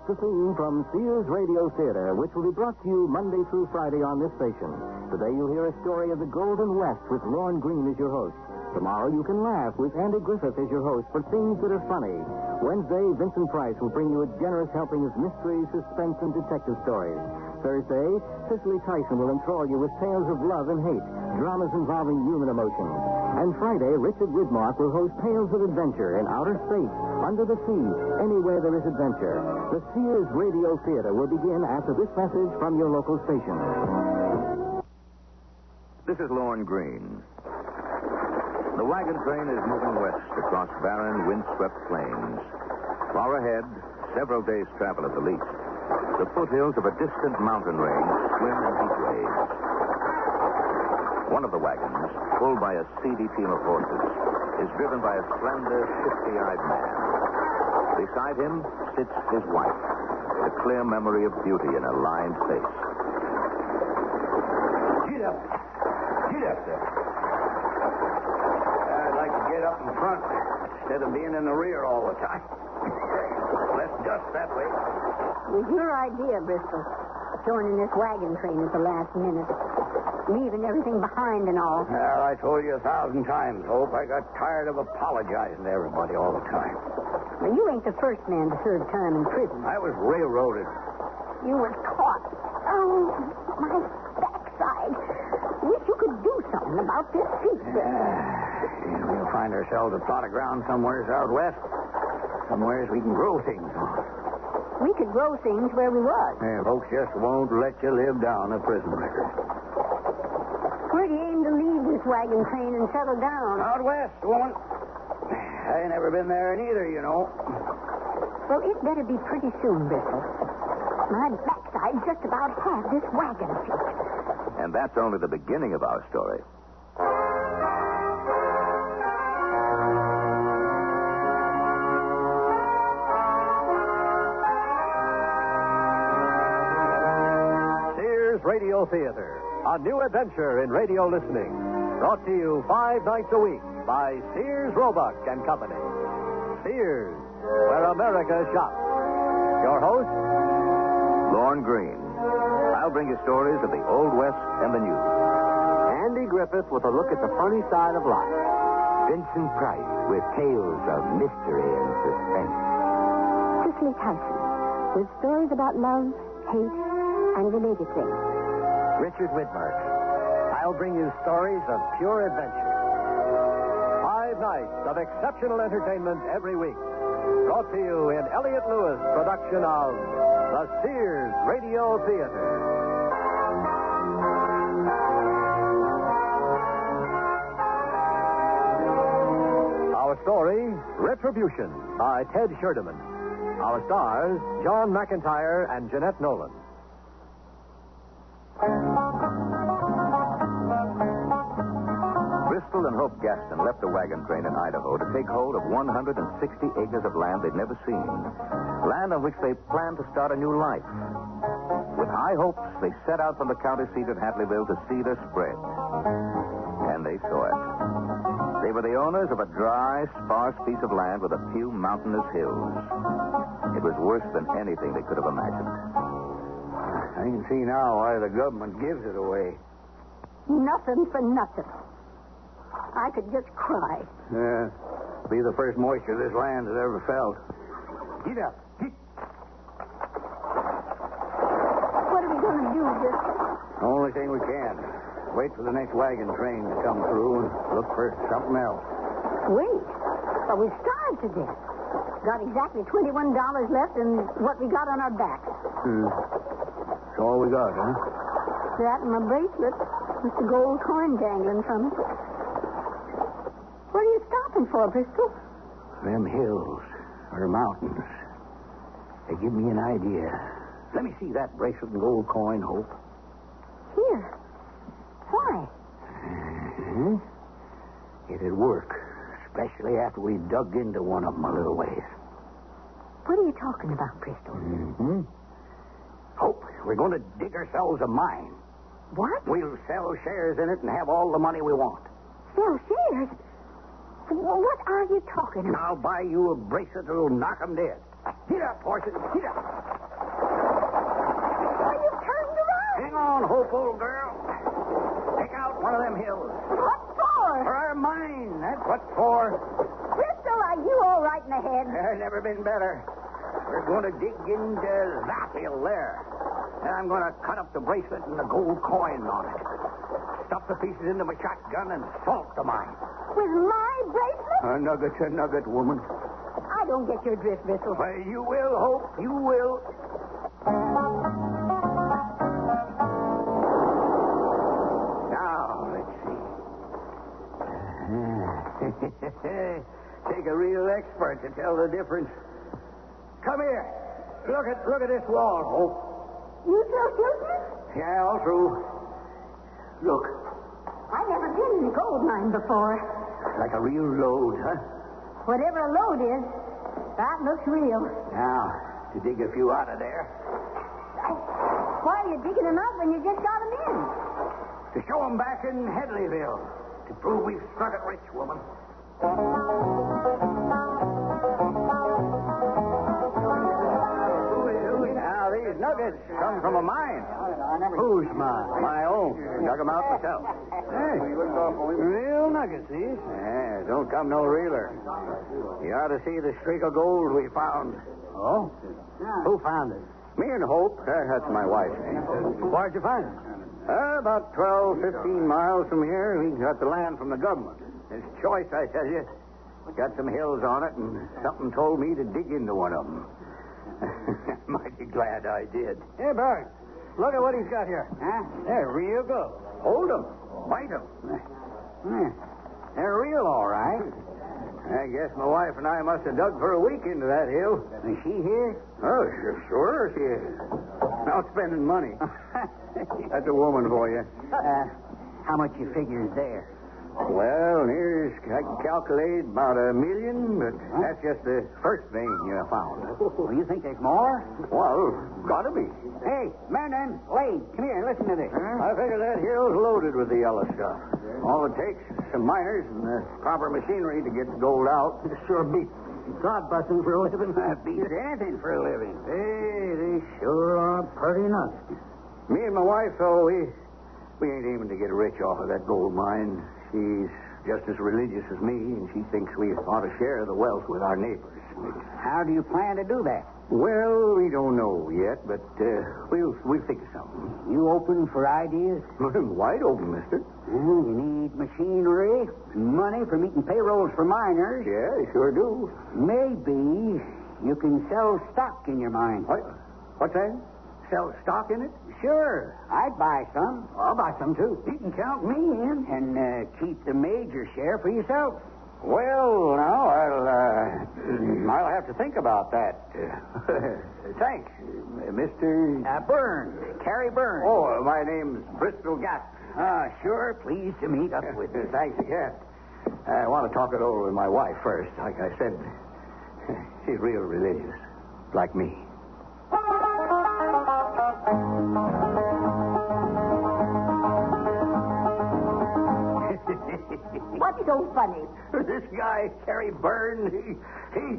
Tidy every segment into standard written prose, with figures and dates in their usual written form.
the theme from Sears Radio Theater, which will be brought to you Monday through Friday on this station. Today you'll hear a story of the Golden West with Lorne Greene as your host. Tomorrow you can laugh with Andy Griffith as your host for things that are funny. Wednesday, Vincent Price will bring you a generous helping of mystery, suspense, and detective stories. Thursday, Cicely Tyson will enthrall you with tales of love and hate, dramas involving human emotions. And Friday, Richard Widmark will host tales of adventure in outer space, under the sea, anywhere there is adventure. The Sears Radio Theater will begin after this message from your local station. This is Lorne Greene. The wagon train is moving west across barren, windswept plains. Far ahead, several days' travel at the least, the foothills of a distant mountain range swim in heat waves. One of the wagons, pulled by a seedy team of horses, is driven by a slender, shifty-eyed man. Beside him sits his wife, a clear memory of beauty in her lined face. Get up. Get up there. I'd like to get up in front instead of being in the rear all the time. Less dust that way. It was your idea, Bristol. Joining this wagon train at the last minute. Leaving everything behind and all. Well, I told you 1,000 times, Hope. I got tired of apologizing to everybody all the time. Well, you ain't the first man to serve time in prison. I was railroaded. You was caught. Oh, my backside. Wish you could do something about this seat. We'll find ourselves a plot of ground somewhere out west. Somewhere we can grow things on. We could grow things where we was. Yeah, folks just won't let you live down a prison record. Where do you aim to leave this wagon train and settle down? Out west, woman. I ain't never been there neither, you know. Well, it better be pretty soon, Bristol. My backside just about had this wagon seat. And that's only the beginning of our story. Sears Radio Theater, a new adventure in radio listening. Brought to you 5 nights a week by Sears Roebuck and Company. Sears, where America shops. Your host, Lorne Greene. I'll bring you stories of the Old West and the New. Andy Griffith with a look at the funny side of life. Vincent Price with tales of mystery and suspense. Cicely Tyson with stories about love, hate, and related things. Richard Widmark. I'll bring you stories of pure adventure. 5 nights of exceptional entertainment every week. Brought to you in Elliott Lewis' production of the Sears Radio Theater. Our story, Retribution, by Ted Sherdeman. Our stars, John McIntyre and Jeanette Nolan. Bristol and Hope Gaston left the wagon train in Idaho to take hold of 160 acres of land they'd never seen. Land on which they planned to start a new life. With high hopes, they set out from the county seat at Hadleyville to see their spread. And they saw it. They were the owners of a dry, sparse piece of land with a few mountainous hills. It was worse than anything they could have imagined. I can see now why the government gives it away. Nothing for nothing. I could just cry. Yeah. Be the first moisture this land has ever felt. Get up. Get. What are we going to do, Bristol? The only thing we can. Wait for the next wagon train to come through and look for something else. Wait. But we're starved to death. Got exactly $21 left and what we got on our backs. That's all we got, huh? That and my bracelet with the gold coin dangling from it. What are you stopping for, Bristol? Them hills or mountains. They give me an idea. Let me see that bracelet and gold coin, Hope. Here. Why? It'd work, especially after we dug into one of them a little ways. What are you talking about, Bristol? Hope, we're going to dig ourselves a mine. What? We'll sell shares in it and have all the money we want. Sell shares? What are you talking about? I'll buy you a bracelet that'll knock 'em dead. Get up, horses. Get up. Why, you turned around. Hang on, Hope, old girl. Take out one of them hills. What for? For our mine. That's what for. Bristol, are you all right in the head? Never been better. We're going to dig into that hill there. Then I'm going to cut up the bracelet and the gold coin on it. Stuff the pieces into my shotgun and salt the mine. With my bracelet? A nugget, woman. I don't get your drift, Bristol. Why, you will, Hope. You will. Now, let's see. Take a real expert to tell the difference. Come here. Look at this wall, Hope. You still shooting? Yeah, all through. Look, I've never been in a gold mine before. like a real load, huh? Whatever a load is, that looks real. Now, to dig a few out of there. Why are you digging them up when you just got them in? To show 'em back in Headleyville. To prove we've struck it rich, woman. Now, these nuggets come from a mine. Whose mine? My own. Dug them out myself. Hey, real nuggets, these. Yeah, don't come no reeler. You ought to see the streak of gold we found. Oh? Who found it? Me and Hope. That's my wife's name. Where'd you find it? About 12, 15 miles from here. We got the land from the government. It's choice, I tell you. Got some hills on it, and something told me to dig into one of them. Mighty glad I did. Hey, Bert, look at what he's got here. Huh? They're real gold. Hold them. Bite them. They're real, all right. I guess my wife and I must have dug for a week into that hill. Is she here? Oh, sure she is. Now spending money. That's a woman for you. How much you figure is there? Well, here's, I can calculate about $1 million, but that's just the first thing you found. Well, you think there's more? Well, gotta be. Hey, Mandan, Slade, come here, listen to this. I figure that hill's loaded with the yellow stuff. All it takes is some miners and the proper machinery to get the gold out. It sure beats God busting for a living. Beats anything for a living. Hey, they sure are pretty nuts. Me and my wife, though, we ain't aiming to get rich off of that gold mine. She's just as religious as me, and she thinks we ought to share the wealth with our neighbors. How do you plan to do that? Well, we don't know yet, but we'll think of something. You open for ideas? Wide open, mister. Well, you need machinery, money for meeting payrolls for miners. Yeah, you sure do. Maybe you can sell stock in your mine. What? What's that? Sell stock in it? Sure. I'd buy some. I'll buy some, too. You can count me in. And keep the major share for yourself. Well, now, I'll have to think about that. Thanks, Mr. Burns. Carrie Burns. Oh, my name's Bristol Gatt. Sure. Pleased to meet up with you. Thanks again. I want to talk it over with my wife first. Like I said, she's real religious, like me. What's so funny? This guy, Carrie Byrne, he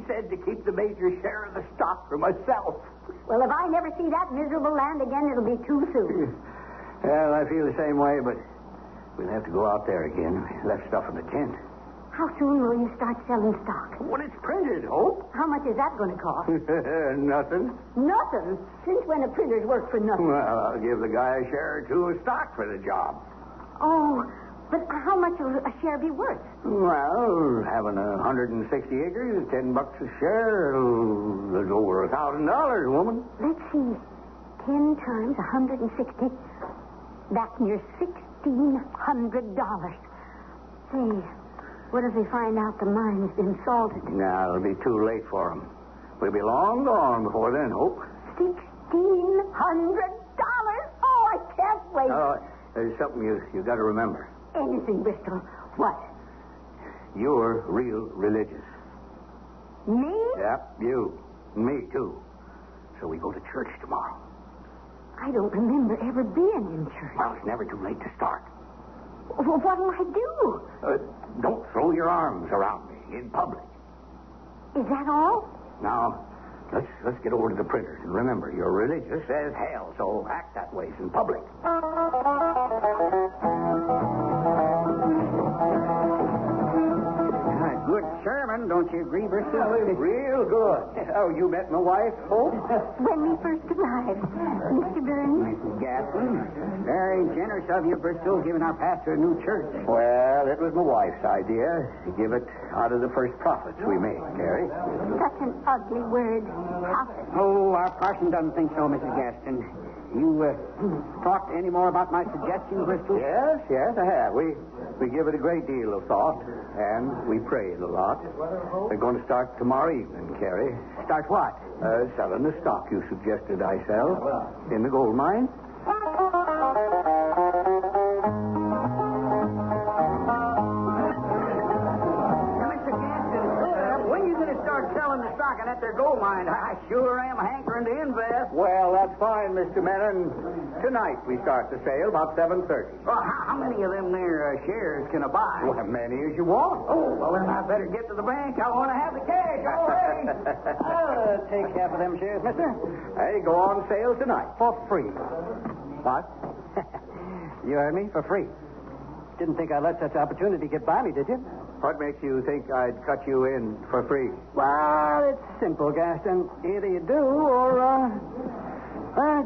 said to keep the major share of the stock for myself. Well, if I never see that miserable land again, it'll be too soon. Well, I feel the same way, but we'll have to go out there again. We left stuff in the tent. How soon will you start selling stock? When it's printed, Hope. How much is that going to cost? Nothing. Nothing? Since when do printers work for nothing? Well, I'll give the guy a share or two of stock for the job. Oh, but how much will a share be worth? Well, having 160 acres, $10 a share, that's over $1,000, woman. Let's see. 10 times 160. That's near $1,600. Say, what if they find out the mine's been salted? Now, it'll be too late for them. We'll be long gone before then, Hope. $1,600? Oh, I can't wait. There's something you got to remember. Anything, Bristol. What? You're real religious. Me? Yep, you. Me, too. So we go to church tomorrow. I don't remember ever being in church. Well, it's never too late to start. Well, what'll I do? Don't throw your arms around me in public. Is that all? Now, Let's get over to the printers. And remember, you're religious as hell, so act that way in public. Good sermon, don't you agree, Bristol? Real good. Oh, you met my wife, Hope? When we first arrived, Mr. Burns. Mrs. Gatlin, very generous of you, Bristol, giving our pastor a new church. Well, it was my wife's idea to give it out of the first profits we made, Carrie. Such an ugly word. Profit. Oh, our parson doesn't think so, Mrs. Gaston. You thought any more about my suggestion, Bristol? Yes, I have. We give it a great deal of thought, and we prayed a lot. We're going to start tomorrow evening, Carrie. Start what? Selling the stock you suggested I sell in the gold mine. Selling the stock at their gold mine. I sure am hankering to invest. Well, that's fine, Mr. Menon. Tonight we start the sale about 7:30. Well, how many of them there shares can I buy? Well, as many as you want. Oh, well, then I better get to the bank. I want to have the cash. All right. I'll take half of them shares, mister. Hey, go on sale tonight. For free. What? You heard me? For free. Didn't think I'd let such opportunity get by me, did you? What makes you think I'd cut you in for free? Well, it's simple, Gaston. Either you do or,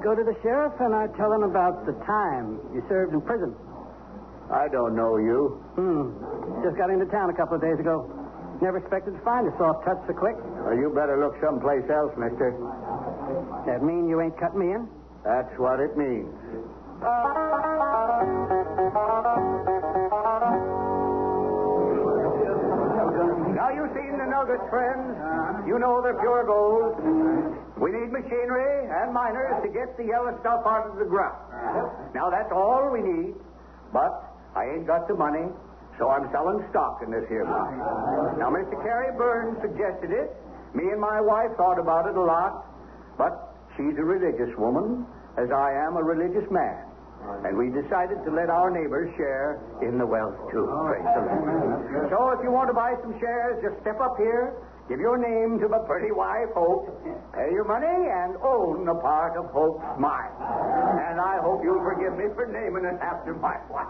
go to the sheriff and I tell him about the time you served in prison. I don't know you. Just got into town a couple of days ago. Never expected to find a soft touch so quick. Well, you better look someplace else, mister. That mean you ain't cut me in? That's what it means. Now, you've seen the nuggets, friends. You know they're pure gold. We need machinery and miners to get the yellow stuff out of the ground. Now, that's all we need. But I ain't got the money, so I'm selling stock in this here mine. Now, Mr. Carrie Burns suggested it. Me and my wife thought about it a lot. But she's a religious woman, as I am a religious man. And we decided to let our neighbors share in the wealth, too. Praise the Lord. So if you want to buy some shares, just step up here, give your name to my pretty wife, Hope, pay your money, and own a part of Hope's mine. And I hope you'll forgive me for naming it after my wife.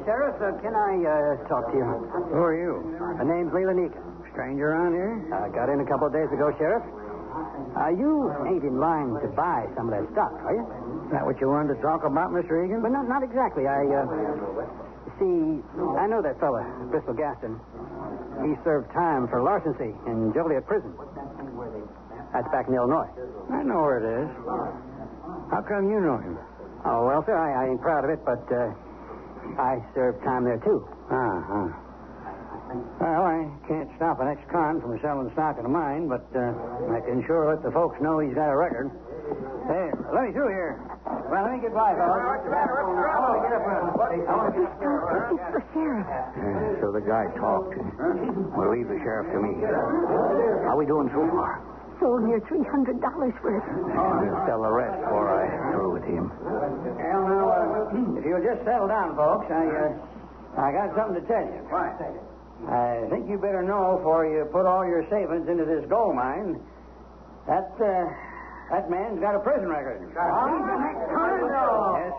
Sheriff, can I talk to you? Who are you? My name's Leland Eakin. Stranger around here? I got in a couple of days ago, Sheriff. You ain't in line to buy some of that stock, are you? Is that what you wanted to talk about, Mr. Egan? But not exactly. See, I know that fella, Bristol Gaston. He served time for larceny in Joliet Prison. That's back in Illinois. I know where it is. How come you know him? Oh, well, sir, I ain't proud of it, but I served time there, too. Well, I can't stop an ex-con from selling stock in a mine, but I can sure let the folks know he's got a record. Hey, let me through here. Well, let me get by, fellas. It's the sheriff. So the guy talked. We'll leave the sheriff to me. How we doing so far? Sold near $300 worth. We'll sell the rest before I'm through with him. Well, now, if you'll just settle down, folks, I got something to tell you. Why? I think you better know before you put all your savings into this gold mine that man's got a prison record. Yes,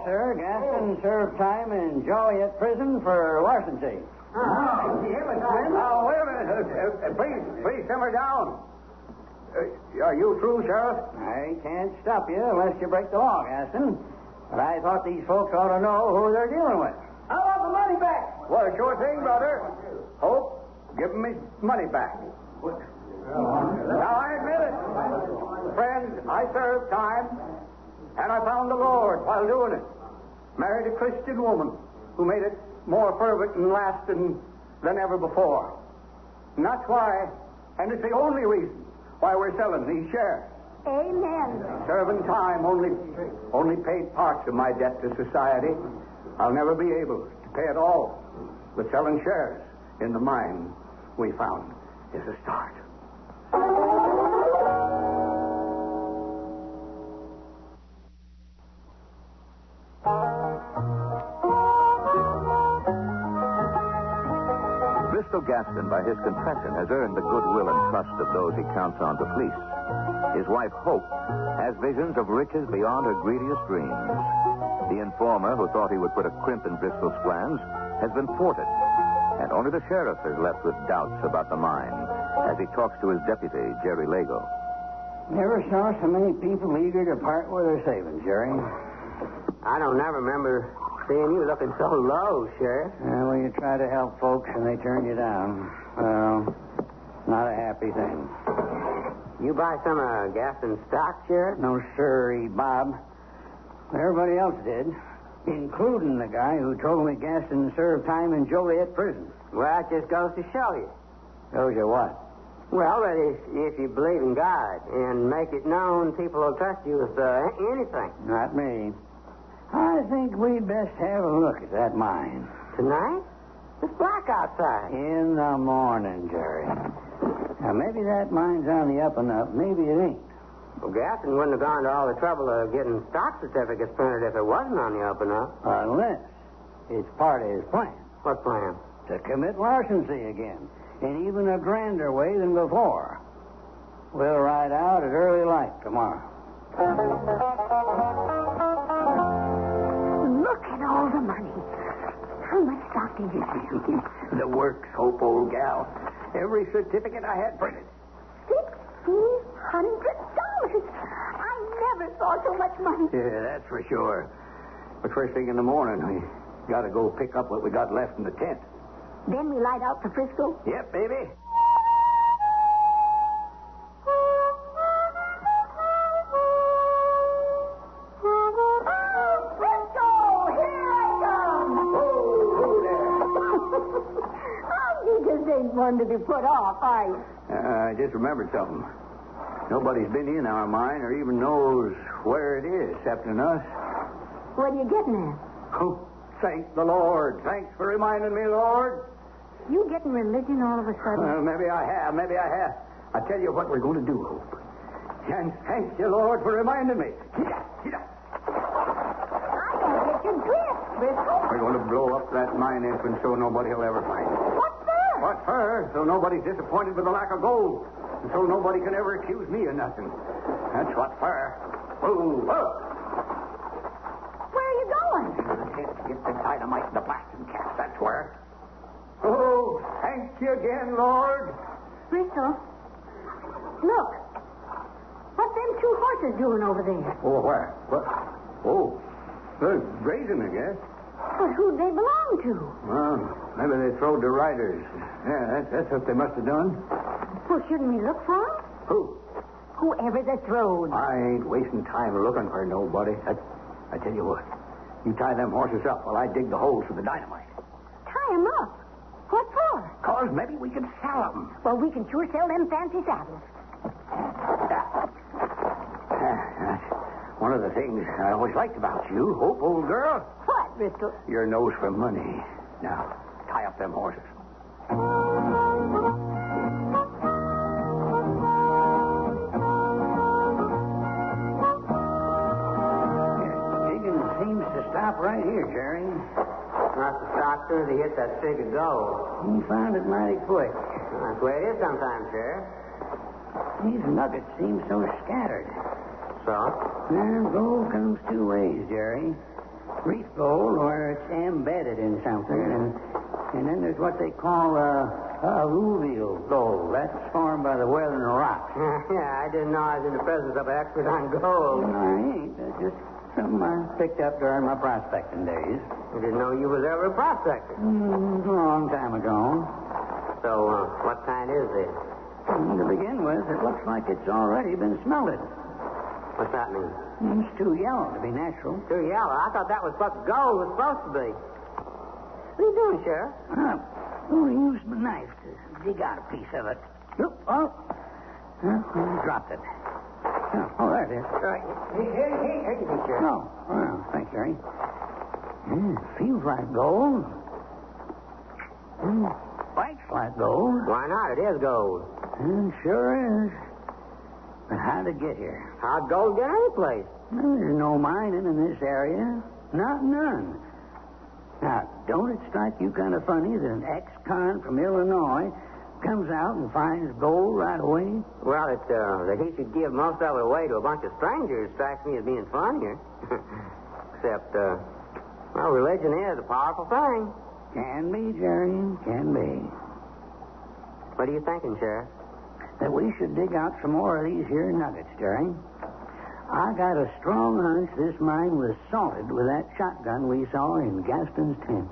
sir. Gaston served time in Joliet Prison for larceny. Now, wait a minute. Please simmer down. Are you through, Sheriff? I can't stop you unless you break the law, Gaston. But I thought these folks ought to know who they're dealing with. I want the money back. Well, sure thing, brother. Hope, give him his money back. Now, I admit it. Friends, I served time, and I found the Lord while doing it. Married a Christian woman who made it more fervent and lasting than ever before. And that's why, and it's the only reason why we're selling these shares. Amen. Serving time only paid parts of my debt to society. I'll never be able to pay it all. But selling shares in the mine we found is a start. Vista Colonel Gaston, by his confession, has earned the goodwill and trust of those he counts on to fleece. His wife, Hope, has visions of riches beyond her greediest dreams. The informer, who thought he would put a crimp in Bristol's plans, has been thwarted. And only the sheriff is left with doubts about the mine as he talks to his deputy, Jerry Lago. Never saw so many people eager to part with their savings, Jerry. I don't never remember seeing you looking so low, Sheriff. Well, you try to help folks and they turn you down. Well, not a happy thing. You buy some of Gaston's stock, Sheriff? No, sirree, Bob. Everybody else did, including the guy who told me Gaston served time in Joliet prison. Well, that just goes to show you. Shows you what? Well, that if you believe in God and make it known, people will trust you with anything. Not me. I think we'd best have a look at that mine. Tonight? It's black outside. In the morning, Jerry. Now, maybe that mine's on the up and up. Maybe it ain't. Well, Gaston wouldn't have gone to all the trouble of getting stock certificates printed if it wasn't on the up and up. Unless it's part of his plan. What plan? To commit larceny again. In even a grander way than before. We'll ride out at early light tomorrow. Look at all the money. How much stock did you sell? The works, Hope, old gal. Every certificate I had printed. $1,500. I never saw so much money. Yeah, that's for sure. But first thing in the morning, we got to go pick up what we got left in the tent. Then we light out for Frisco? Yep, baby. Frisco! Here I come! Oh, Oh, you just ain't one to be put off, are you? I just remembered something. Nobody's been in our mine or even knows where it is, except us. What are you getting at? Oh, thank the Lord. Thanks for reminding me, Lord. You getting religion all of a sudden? Maybe I have. I tell you what we're going to do, Hope. And thank you, Lord, for reminding me. Get up. I don't get your drift, Frisco. We're going to blow up that mine entrance so nobody will ever find it. What for? What for? So nobody's disappointed with the lack of gold. And so nobody can ever accuse me of nothing. That's what for. Move up. Where are you going? Get the dynamite in the blasting cast. That's where. Oh, thank you again, Lord. Bristol, look. What them two horses doing over there? Oh, where? What? Oh, they're grazing, I guess. But who'd they belong to? Well, maybe they throwed the riders. Yeah, that's what they must have done. Well, shouldn't we look for them? Who? Whoever they throwed. I ain't wasting time looking for nobody. I tell you what. You tie them horses up while I dig the holes for the dynamite. Tie them up? What for? 'Cause maybe we can sell them. Well, we can sure sell them fancy saddles. That's one of the things I always liked about you, Hope, old girl. What, Bristol? Your nose for money. Now, tie up them horses. Digging seems to stop right here, Jerry. Not to stop soon as he hit that fig of gold. He found it mighty quick. That's the way it is sometimes, Sheriff. These nuggets seem so scattered. So? Well, gold comes two ways, Jerry. Reef gold, where it's embedded in something, and then there's what they call alluvial gold. That's formed by the weathering rocks. Yeah, I didn't know I was in the presence of an expert on gold. No, I ain't. That's just something I picked up during my prospecting days. I didn't know you was ever a prospector. A long time ago. So, what kind is this? To begin with, it looks like it's already been smelted. What's that mean? It's too yellow to be natural. Too yellow. I thought that was what gold was supposed to be. What are you doing, Sheriff? I'm going to use my knife to dig out a piece of it. I dropped it. Oh, there it is. Right. Here you go, Sheriff. Oh, well, thanks, Jerry. Feels like gold. Looks like gold. Why not? It is gold. Sure is. But how'd it get here? How'd gold get any place? Well, there's no mining in this area. Not none. Now, don't it strike you kind of funny that an ex-con from Illinois comes out and finds gold right away? Well, that he should give most of it away to a bunch of strangers strikes me as being funnier. Except, well, religion is a powerful thing. Can be, Jerry, can be. What are you thinking, Sheriff? That we should dig out some more of these here nuggets, Jerry. I got a strong hunch this mine was salted with that shotgun we saw in Gaston's tent.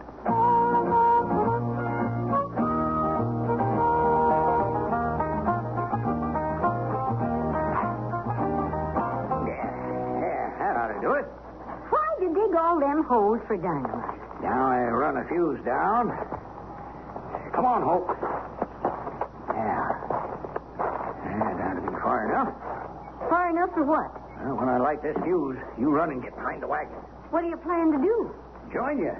Yeah, that ought to do it. Why'd you dig all them holes for dynamite? Now I run a fuse down. Come on, Hope. That ought to be far enough. Far enough for what? Well, when I light this fuse, you run and get behind the wagon. What do you plan to do? Join you.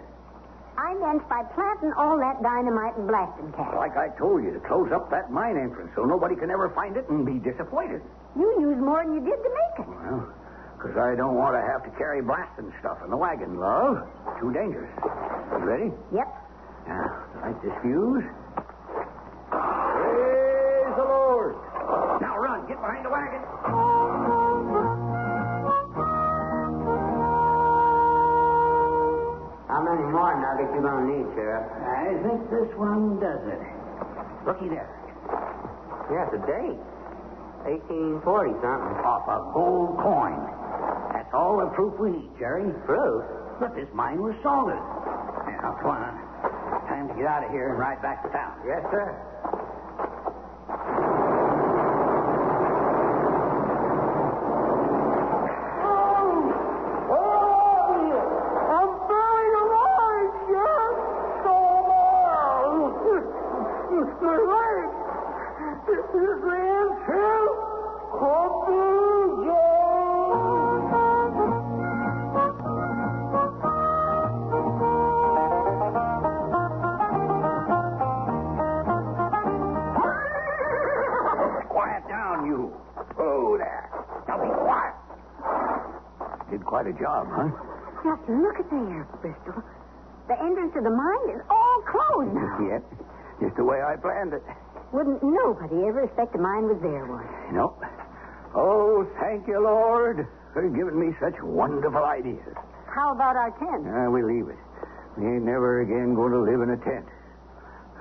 I meant by planting all that dynamite and blasting cat. Like I told you, to close up that mine entrance so nobody can ever find it and be disappointed. You used more than you did to make it. Well, because I don't want to have to carry blasting stuff in the wagon, love. Too dangerous. You ready? Yep. Now, light this fuse. Praise the Lord. Now run. Get behind the wagon. How many more nuggets you gonna need, Sheriff? I think this one does it. Looky there. Yeah, it's a date. 1840 something. Off a gold coin. That's all the proof we need, Jerry. Proof? But this mine was salted. Now, come on. Time to get out of here and ride back to town. Yes, sir. Quite a job, huh? Just look at there, Bristol. The entrance to the mine is all closed now. Yep. Just the way I planned it. Wouldn't nobody ever expect a mine was there once. Nope. Oh, thank you, Lord, for giving me such wonderful ideas. How about our tent? We leave it. We ain't never again going to live in a tent.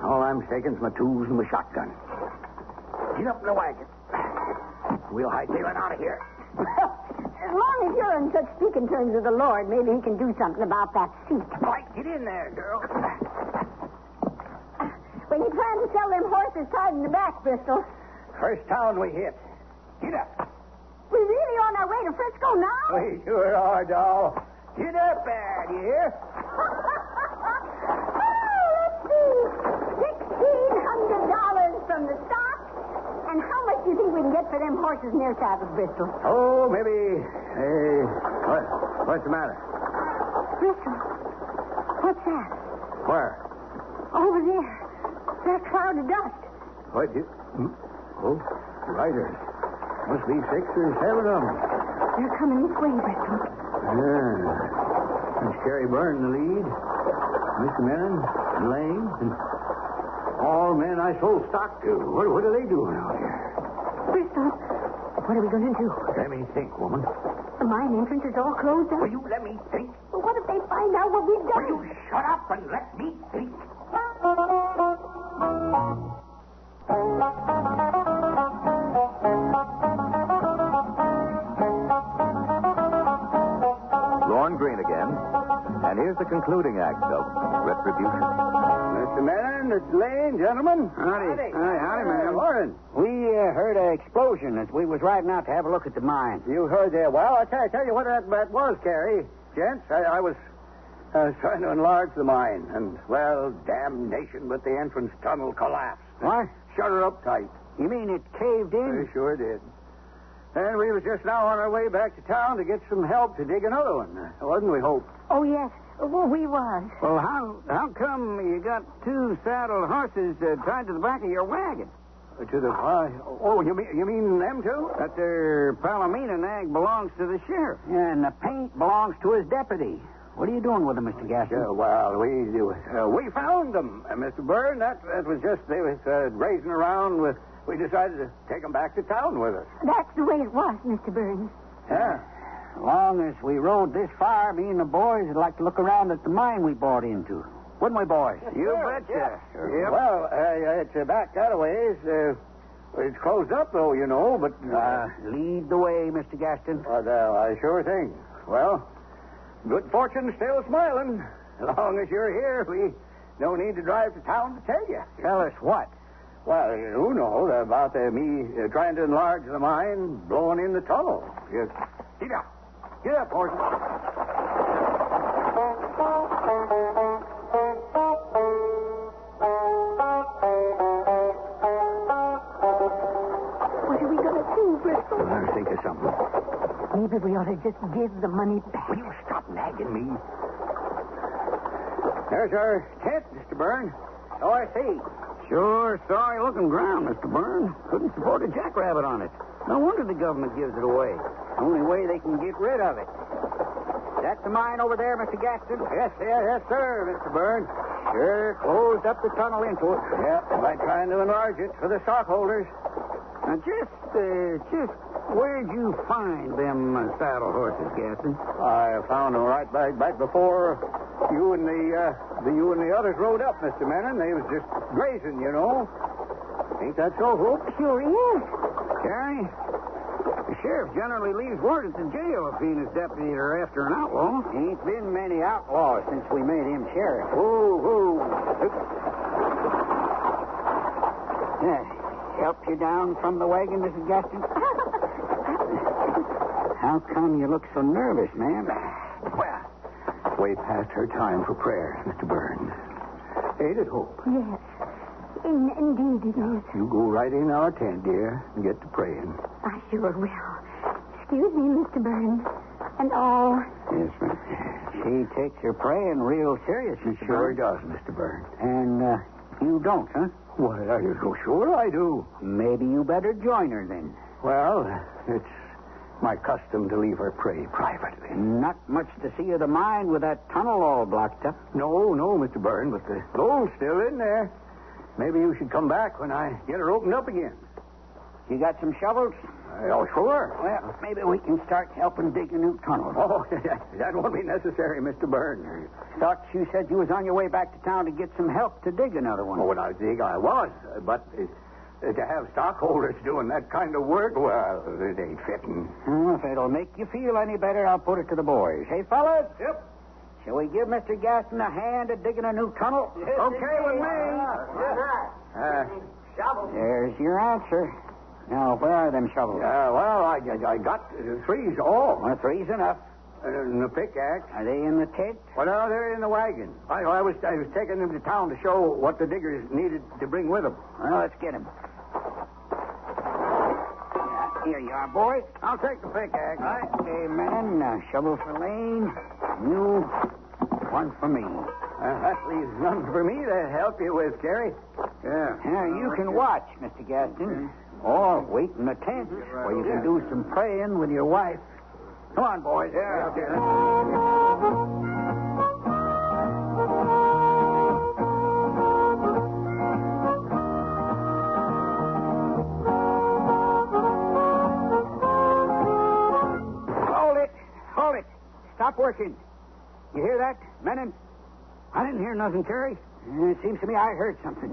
All I'm taking's my tools and my shotgun. Get up in the wagon. We'll hightail it out of here. As long as you're in such speaking terms with the Lord, maybe he can do something about that seat. Right, get in there, girl. When you plan to sell them horses tied in the back, Bristol? First town we hit. Get up. We really on our way to Frisco now? We sure are, doll. Get up there, do you hear? Let's see. $1,600 from the stock. And how much do you think we can get for them horses near saddles, Bristol? Oh, maybe. What's the matter? Bristol, what's that? Where? Over there. That cloud of dust. What? Oh, riders. Must be 6 or 7 of them. They're coming this way, Bristol. Yeah. There's Carrie Byrne in the lead. Mr. Mellon, Lane, and all men I sold stock to. What are they doing out here? Bristol, what are we going to do? Let me think, woman. The mine entrance is all closed up. Will you let me think? But what if they find out what we've done? Will you shut up and let me think? Lorne Greene again. And here's the concluding act of Retribution. Mr. Mellon, it's Lane, gentlemen. Howdy, man. Morning. We heard an explosion as we was riding out to have a look at the mine. You heard that. Well, I tell you what that was, Carrie. Gents, I was trying to enlarge the mine. And, well, damnation, but the entrance tunnel collapsed. What? Shut her up tight. You mean it caved in? They sure did. And we was just now on our way back to town to get some help to dig another one. Wasn't we, Hope? Oh, yes. Well, we was. Well, how come you got 2 saddled horses tied to the back of your wagon? To the oh, you mean them two? That there Palomino nag belongs to the sheriff. Yeah, and the paint belongs to his deputy. What are you doing with them, Mr. Gaston? We found them, Mr. Byrne. That was just, they was grazing around with, we decided to take them back to town with us. That's the way it was, Mr. Burns. Yeah. As long as we rode this far, me and the boys would like to look around at the mine we bought into. Wouldn't we, boys? You betcha. Sure. Yep. Well, it's back that a ways. It's closed up, though, you know, but... lead the way, Mr. Gaston. I sure think. Well, good fortune still smiling. As long as you're here, we no need to drive to town to tell you. Tell us what? Well, you know about me trying to enlarge the mine, blowing in the tunnel. Get up. Get up, horses. What are we going to do, Bristol? I'll think of something. Maybe we ought to just give the money back. Will you stop nagging me? There's our tent, Mr. Byrne. So I see. Sure, sorry-looking ground, Mr. Byrne. Couldn't support a jackrabbit on it. No wonder the government gives it away. Only way they can get rid of it. That's the mine over there, Mr. Gaston? Yes, sir, Mr. Byrne. Sure, closed up the tunnel into it. Yeah, by trying to enlarge it for the stockholders. Now, just where'd you find them saddle horses, Gaston? I found them right back before you and the others rode up, Mr. Menon. They was just grazing, you know. Ain't that so, Hope? Sure is. Carrie, the sheriff generally leaves word at the jail if he and his deputy are after an outlaw. Ain't been many outlaws since we made him sheriff. Yeah. Help you down from the wagon, Mrs. Gaston? How come you look so nervous, ma'am? Well, way past her time for prayer, Mr. Byrne. Ain't it, Hope? Yes. Indeed it is. You go right in our tent, dear, and get to praying. I sure will. Excuse me, Mr. Burns. And all. Yes, ma'am. She takes her praying real serious, Mr. Sure Burns. does, Mr. Byrne. And you don't, huh? Why, are you so sure I do? Maybe you better join her then. Well, it's my custom to leave her pray privately. Not much to see of the mine with that tunnel all blocked up. No, Mr. Byrne, but the gold's still in there. Maybe you should come back when I get her opened up again. You got some shovels? Oh, sure. Well, maybe we can start helping dig a new tunnel. Oh, that won't be necessary, Mr. Byrne. Thought you said you was on your way back to town to get some help to dig another one. Oh, when I dig, I was. But to have stockholders doing that kind of work, well, it ain't fitting. If it'll make you feel any better, I'll put it to the boys. Hey, fellas? Yep. Shall we give Mr. Gaston a hand at digging a new tunnel? Yes, okay with me. There's your answer. Now, where are them shovels? Well, I got three's all. Well, three's enough. And the pickaxe. Are they in the tent? Well, no, they're in the wagon. I was taking them to town to show what the diggers needed to bring with them. Well, let's get them. Here you are, boys. I'll take the pickaxe. Right. Okay, men. Shovel for Lane. You. One for me. That leaves none for me to help you with, Carrie. Yeah. Now, you can watch, Mr. Gaston. Or wait in the tent where you can do some praying with your wife. Come on, boys. Yeah. Hold it. Stop working. You hear that, Menon? I didn't hear nothing, Terry. It seems to me I heard something.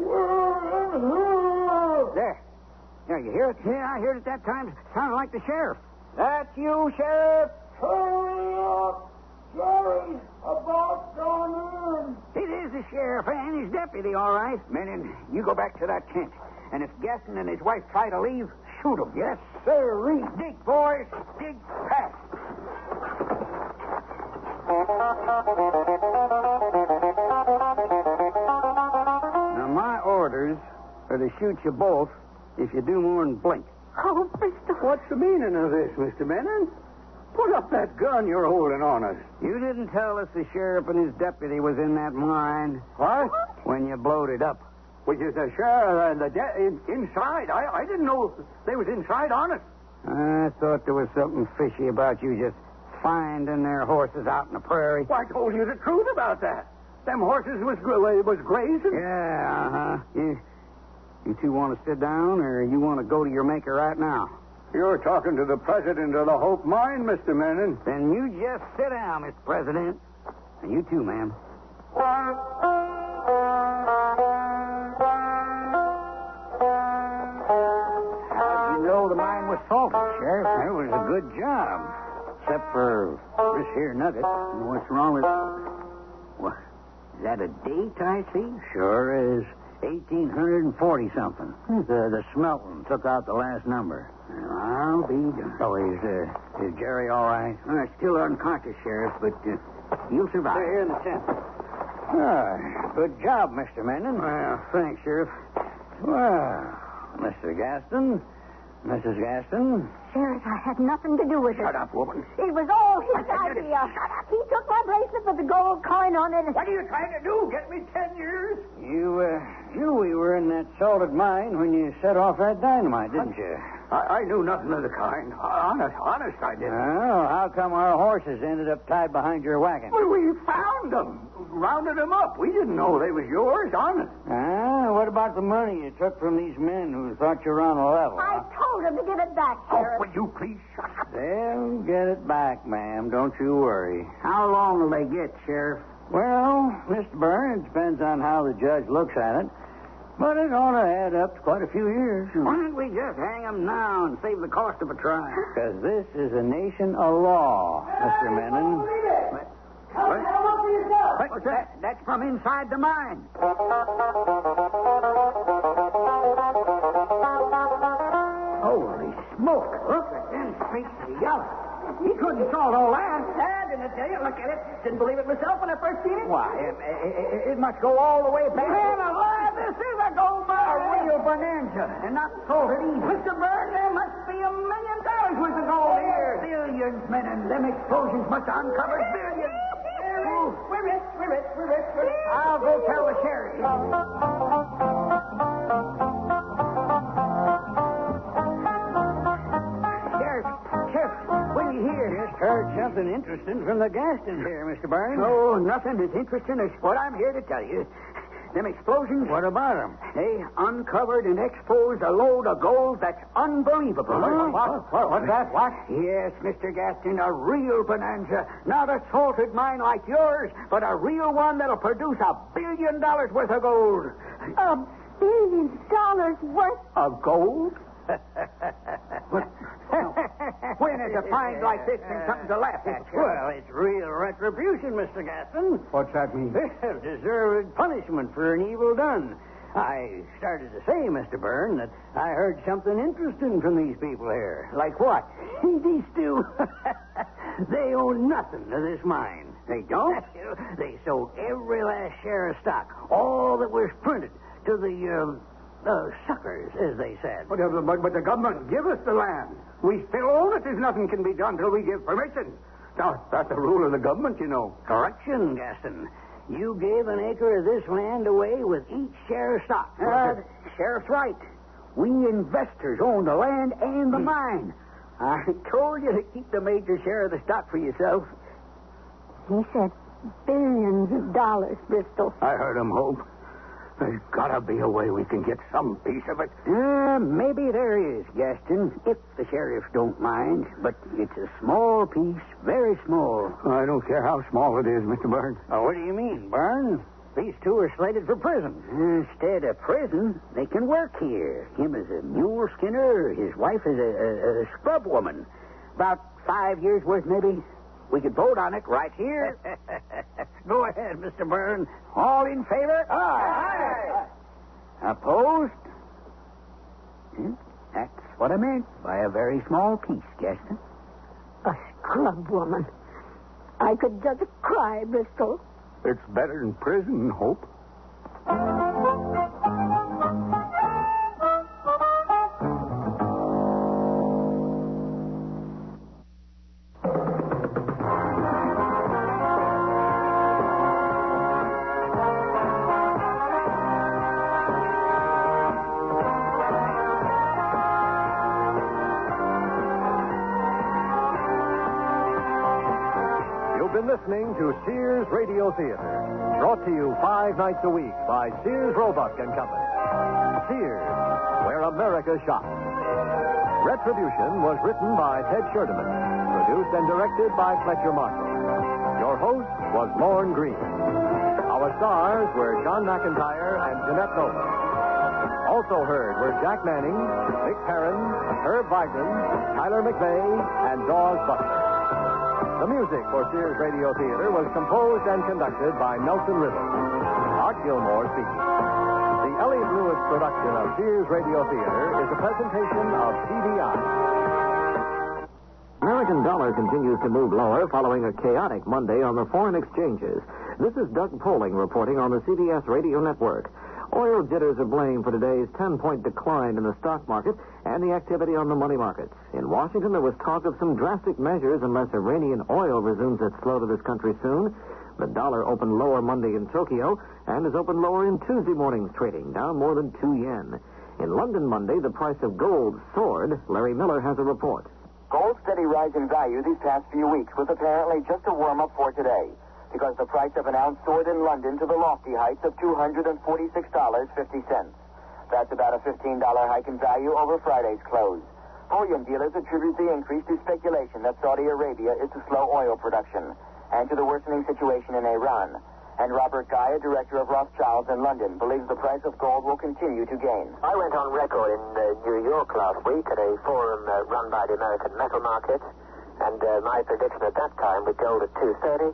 There. There, you hear it? Yeah, I heard it that time. It sounded like the sheriff. That's you, Sheriff. Hurry up. Jerry's about gone in. It is the sheriff and his deputy, all right. Menon, you go back to that tent. And if Gaston and his wife try to leave, shoot them. Yes, sir. Dig, boys. Dig fast. Now, my orders are to shoot you both if you do more than blink. Oh, Bristol. What's the meaning of this, Mr. Menon? Put up that gun you're holding on us. You didn't tell us the sheriff and his deputy was in that mine. What? When you blowed it up. Which is the sheriff and inside. I didn't know they was inside on us. I thought there was something fishy about you just finding their horses out in the prairie. Well, I told you the truth about that. Them horses was grazing. Yeah, You two want to sit down, or you want to go to your maker right now? You're talking to the president of the Hope Mine, Mr. Menon. Then you just sit down, Mr. President. And you too, ma'am. How did you know the mine was salted, Sheriff? That was a good job. Except for this here nugget. What's wrong with it? What? Is that a date I see? Sure is. 1840-something. The smelting took out the last number. I'll be done. Oh, is Jerry all right? Still unconscious, Sheriff, but he'll survive. They're here in the tent. Good job, Mr. Menon. Well, thanks, Sheriff. Well, Mr. Gaston, Mrs. Gaston. Sheriff, I had nothing to do with it. Shut up, woman. It was all his idea. Shut up. He took my bracelet with the gold coin on it. What are you trying to do? Get me 10 years? You knew we were in that salted mine when you set off that dynamite, didn't you? I knew nothing of the kind. Honest, I didn't. Well, how come our horses ended up tied behind your wagon? Well, we found them. Rounded them up. We didn't know they was yours, honest. What about the money you took from these men who thought you were on a level? I told him to give it back, Sheriff. Will you please shut up? They'll get it back, ma'am. Don't you worry. How long will they get, Sheriff? Well, Mr. Byrne, it depends on how the judge looks at it. But it ought to add up to quite a few years. Why don't we just hang them now and save the cost of a trial? Because this is a nation of law, Mr. Menon. What's that? That's from inside the mine. Holy smoke. Look at them streaks of yellow. He couldn't salt all that. Didn't I tell you? Look at it. Didn't believe it myself when I first seen it. Why, it must go all the way back. Man alive, this is a gold mine. A real bonanza. And not salted either. Mr. Byrne, there must be $1 million worth of gold here. Billions, men, and them explosions must have uncovered billions. We're rich. I'll go tell the sheriff. What do you hear? Just heard something interesting from the Gaston here, Mr. Byrne. No, nothing as interesting as what I'm here to tell you. Them explosions. What about them? They uncovered and exposed a load of gold that's unbelievable. What's that? What? Yes, Mr. Gaston, a real bonanza. Not a salted mine like yours, but a real one that'll produce $1 billion worth of gold. $1 billion worth of gold? When is a find like this and something to laugh at? Well, it's real retribution, Mr. Gaston. What's that mean? Deserved punishment for an evil done. I started to say, Mr. Byrne, that I heard something interesting from these people here. Like what? These two. They own nothing to this mine. They don't? They sold every last share of stock, all that was printed, to the suckers, as they said. But the government give us the land. We still own it. There's nothing can be done till we give permission. Now, that's the rule of the government, you know. Correction, Gaston. You gave an acre of this land away with each share of stock. Sheriff's right. We investors own the land and the mine. I told you to keep the major share of the stock for yourself. He said billions of dollars, Bristol. I heard him, Hope. There's got to be a way we can get some piece of it. Maybe there is, Gaston, if the sheriff don't mind. But it's a small piece, very small. I don't care how small it is, Mr. Byrne. What do you mean, Byrne? These two are slated for prison. Instead of prison, they can work here. Him as a mule skinner, his wife as a scrub woman. About 5 years' worth, maybe. We could vote on it right here. Go ahead, Mr. Byrne. All in favor? Aye. Opposed? That's what I meant by a very small piece, Gaston. A scrub woman. I could just cry, Bristol. It's better than prison, Hope. listening to Sears Radio Theater, brought to you 5 nights a week by Sears Roebuck and Company. Sears, where America shops. Retribution was written by Ted Sherdeman, produced and directed by Fletcher Marshall. Your host was Lorne Greene. Our stars were John McIntyre and Jeanette Nolan. Also heard were Jack Manning, Vic Perrin, Herb Vigran, Tyler McVeigh, and Dawes Butler. The music for Sears Radio Theater was composed and conducted by Nelson Riddle. Art Gilmore speaking. The Elliott Lewis production of Sears Radio Theater is a presentation of CBI. American dollar continues to move lower following a chaotic Monday on the foreign exchanges. This is Doug Poling reporting on the CBS Radio Network. Oil jitters are blamed for today's 10-point decline in the stock market and the activity on the money markets. In Washington, there was talk of some drastic measures unless Iranian oil resumes its flow to this country soon. The dollar opened lower Monday in Tokyo and is opened lower in Tuesday morning's trading, down more than 2 yen. In London Monday, the price of gold soared. Larry Miller has a report. Gold's steady rise in value these past few weeks was apparently just a warm-up for today, because the price of an ounce soared in London to the lofty heights of $246.50. That's about a $15 hike in value over Friday's close. Bullion dealers attribute the increase to speculation that Saudi Arabia is to slow oil production and to the worsening situation in Iran. And Robert Guy, a director of Rothschilds in London, believes the price of gold will continue to gain. I went on record in New York last week at a forum run by the American metal market, and my prediction at that time with gold at $230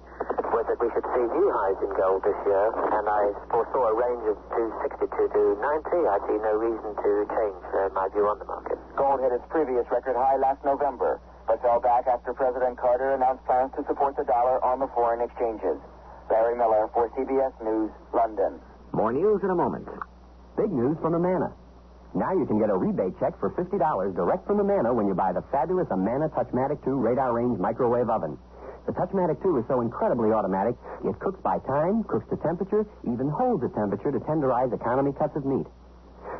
was that we should see new highs in gold this year, and I foresaw a range of $262 to $290. I see no reason to change my view on the market. Gold hit its previous record high last November, but fell back after President Carter announced plans to support the dollar on the foreign exchanges. Larry Miller for CBS News, London. More news in a moment. Big news from Amana. Now you can get a rebate check for $50 direct from Amana when you buy the fabulous Amana Touchmatic 2 radar range microwave oven. The Touchmatic 2 is so incredibly automatic, it cooks by time, cooks to temperature, even holds a temperature to tenderize economy cuts of meat.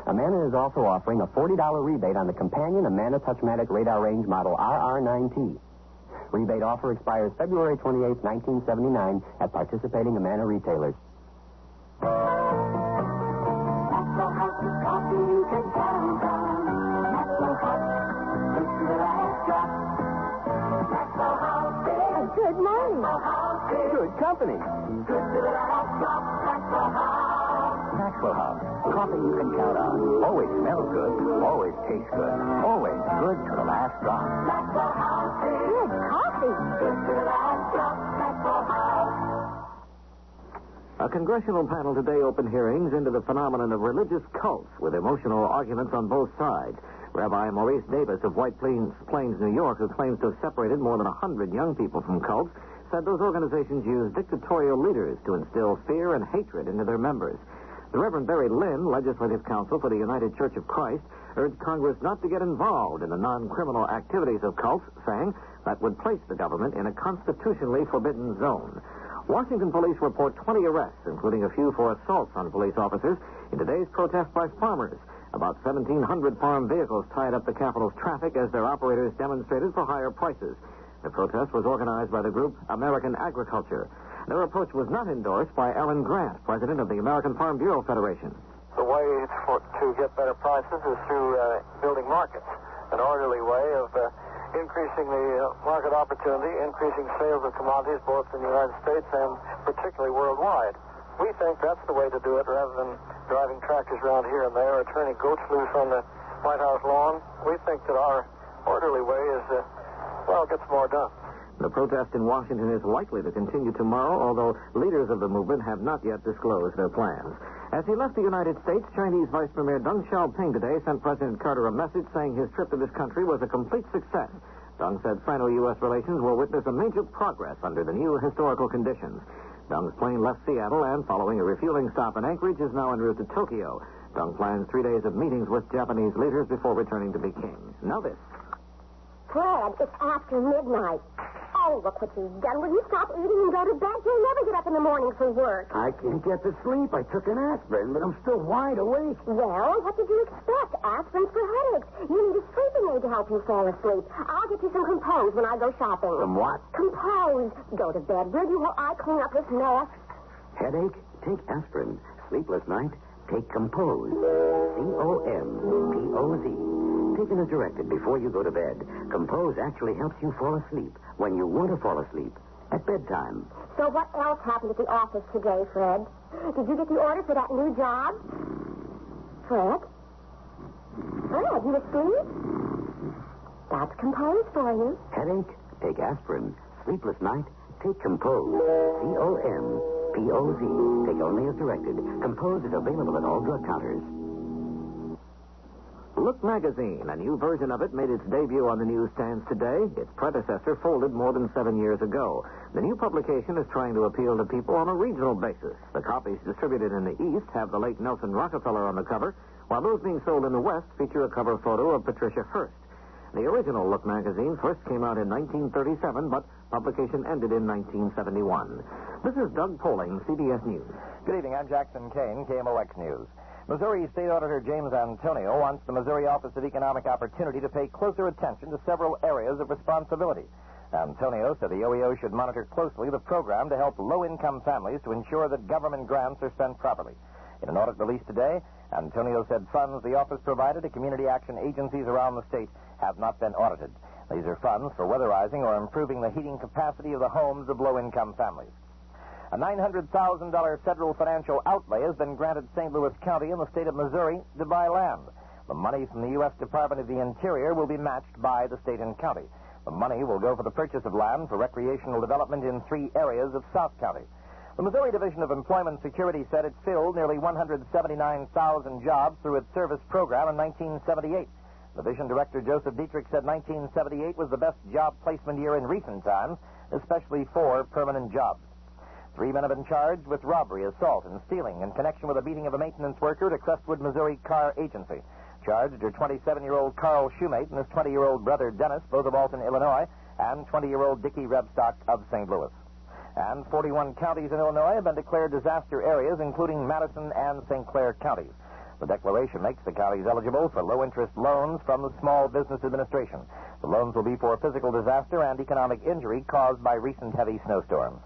Amana is also offering a $40 rebate on the companion Amana Touchmatic radar range model RR9T. Rebate offer expires February 28, 1979 at participating Amana retailers. Good morning. Good company. Maxwell House. Coffee you can count on. Always smells good. Always tastes good. Always good to the last drop. Good coffee. A congressional panel today opened hearings into the phenomenon of religious cults with emotional arguments on both sides. Rabbi Maurice Davis of White Plains, New York, who claims to have separated more than 100 young people from cults, said those organizations use dictatorial leaders to instill fear and hatred into their members. The Reverend Barry Lynn, Legislative Counsel for the United Church of Christ, urged Congress not to get involved in the non-criminal activities of cults, saying that would place the government in a constitutionally forbidden zone. Washington police report 20 arrests, including a few for assaults on police officers, in today's protest by farmers. About 1,700 farm vehicles tied up the capital's traffic as their operators demonstrated for higher prices. The protest was organized by the group American Agriculture. Their approach was not endorsed by Alan Grant, president of the American Farm Bureau Federation. The way to get better prices is through building markets, an orderly way of increasing the market opportunity, increasing sales of commodities both in the United States and particularly worldwide. We think that's the way to do it rather than driving tractors around here and there or turning goats loose on the White House lawn. We think that our orderly way is, gets more done. The protest in Washington is likely to continue tomorrow, although leaders of the movement have not yet disclosed their plans. As he left the United States, Chinese Vice Premier Deng Xiaoping today sent President Carter a message saying his trip to this country was a complete success. Deng said Sino-U.S. relations will witness a major progress under the new historical conditions. Deng's plane left Seattle and, following a refueling stop in Anchorage, is now en route to Tokyo. Deng plans 3 days of meetings with Japanese leaders before returning to Peking. Now this. Fred, it's after midnight. Oh, look what you've done. Will you stop eating and go to bed? You'll never get up in the morning for work. I can't get to sleep. I took an aspirin, but I'm still wide awake. Well, what did you expect? Aspirin's for headaches. You need a sleeping aid to help you fall asleep. I'll get you some Compose when I go shopping. Some what? Compose. Go to bed, will you, while I clean up this mess? Headache? Take aspirin. Sleepless night? Take Compose. Compoz. Taken as directed before you go to bed. Compose actually helps you fall asleep when you want to fall asleep at bedtime. So what else happened at the office today, Fred? Did you get the order for that new job? Fred? Fred, you asleep? That's Compose for you. Headache? Take aspirin. Sleepless night? Take Compose. Compoz. Take only as directed. Compose is available at all drug counters. Look magazine, a new version of it, made its debut on the newsstands today. Its predecessor folded more than 7 years ago. The new publication is trying to appeal to people on a regional basis. The copies distributed in the East have the late Nelson Rockefeller on the cover, while those being sold in the West feature a cover photo of Patricia Hearst. The original Look magazine first came out in 1937, but publication ended in 1971. This is Doug Poling, CBS News. Good evening. I'm Jackson Kane, KMOX News. Missouri State Auditor James Antonio wants the Missouri Office of Economic Opportunity to pay closer attention to several areas of responsibility. Antonio said the OEO should monitor closely the program to help low-income families to ensure that government grants are spent properly. In an audit released today, Antonio said funds the office provided to community action agencies around the state have not been audited. These are funds for weatherizing or improving the heating capacity of the homes of low-income families. A $900,000 federal financial outlay has been granted St. Louis County in the state of Missouri to buy land. The money from the U.S. Department of the Interior will be matched by the state and county. The money will go for the purchase of land for recreational development in 3 areas of South County. The Missouri Division of Employment Security said it filled nearly 179,000 jobs through its service program in 1978. Division Director Joseph Dietrich said 1978 was the best job placement year in recent times, especially for permanent jobs. 3 men have been charged with robbery, assault, and stealing in connection with the beating of a maintenance worker at a Crestwood, Missouri car agency. Charged are 27-year-old Carl Shoemate and his 20-year-old brother Dennis, both of Alton, Illinois, and 20-year-old Dickie Rebstock of St. Louis. And 41 counties in Illinois have been declared disaster areas, including Madison and St. Clair counties. The declaration makes the counties eligible for low-interest loans from the Small Business Administration. The loans will be for physical disaster and economic injury caused by recent heavy snowstorms.